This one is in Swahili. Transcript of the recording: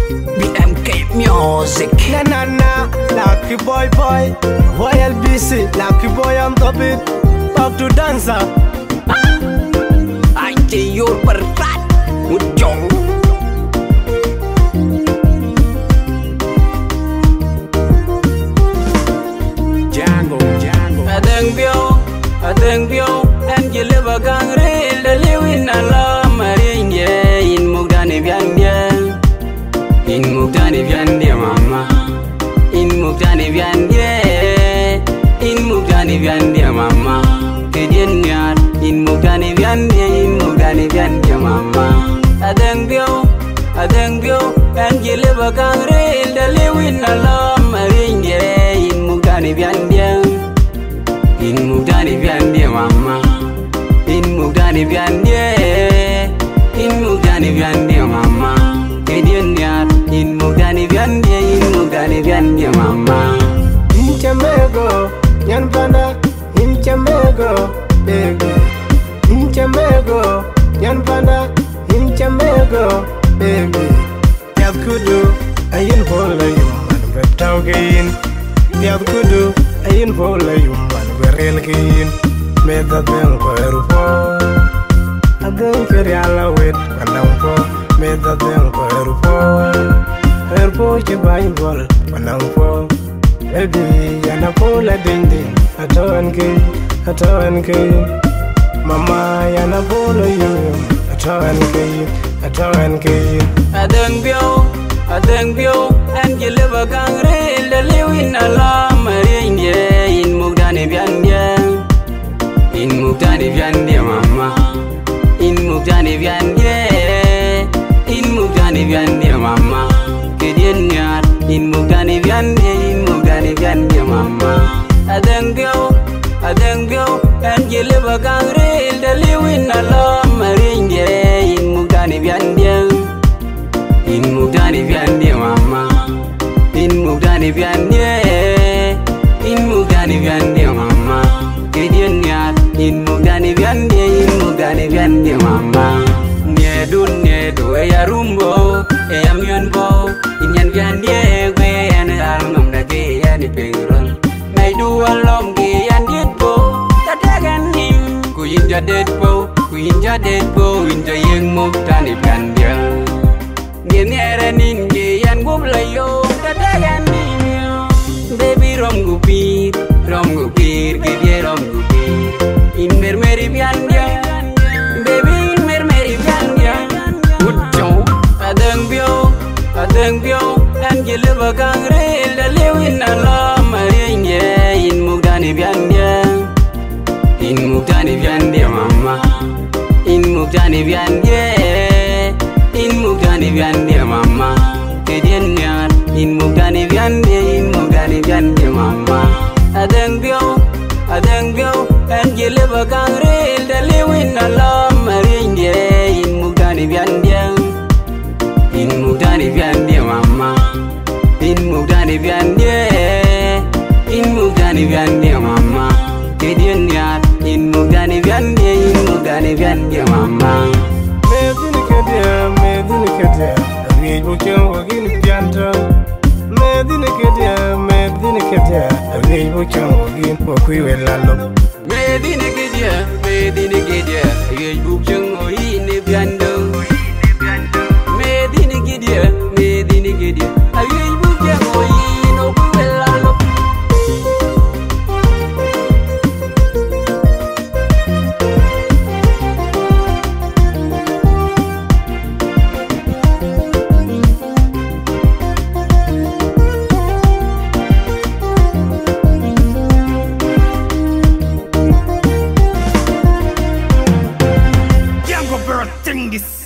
BMK Music. Na lucky boy, YLBC, lucky boy on top it. Back to dancer. Anjay your berat Ujong Django Adeng bio and you live a gang rail the liwin ala maringe in Mugdani Biandia in Mugdani Biandia mama in Mugdani Biandia in Mugdani Biandia mama Kedian yar in Mugdani Biandia mama Adeng bio and you live a gang rail the liwin ala maringe in Mugdani Biandia in Mugdani Biandia mama in Mugdani Biandia mama Kedian yar in Mugdani Biandia mama In Chamego, Yan Panda, in Chamego, baby. In Chamego, Yan Panda, in Chamego, baby. Yab kudu, ayin bola you man betawgain. Yab kudu, ayin bola you man berelgain. Meda den ko erupo. Adeng keriala wet panampo. Meda den ko erupo. Erupo chibayin bol panampo. Baby, yana pola dindin. Atawan kay. Mama yana pola you. Atawan kay. Adeng bio and you live a gang rail the liwin ala maringe in Mugdani Biandia mama in Mugdani Biandia mama Kedian yar in Mugdani Biandia mama Adeng bio and you live a gang rail the liwin ala maringe in Mugdani Biandia mama in Mugdani Biandia mama Kedian yar in Mugdani Biandia mama Nedu ya rumbo ya mionbo inyan Biandia gwe yan alngam dage ya di pengron Naidu alom ge yan ditbo tadagan nim ku inja detbo inja yeng Mugdani Biandia Nere ninge yan gublayo tadagan nim baby rom gupir gede rom gupir in mermeri Biandia baby in mermeri Biandia Ujong Adeng bio and you live a gang rail the liwin ala maringe in Mugdani Biandia mama in Mugdani Biandia mama Kedian yar in Mugdani Biandia mama Adeng bio and you live a gang rail the liwin ala maringe in Mugdani Biandia mama in Mugdani Biandia mama Kedian yar in Mugdani Biandia mama Medina kedia, we bukan wagin pianta. Medina kedia, we bukan wagin wakui welalo. Medina kedia, we bukan wagin pianta. Medina kedia, we bukan wagin wakui welalo. Thing this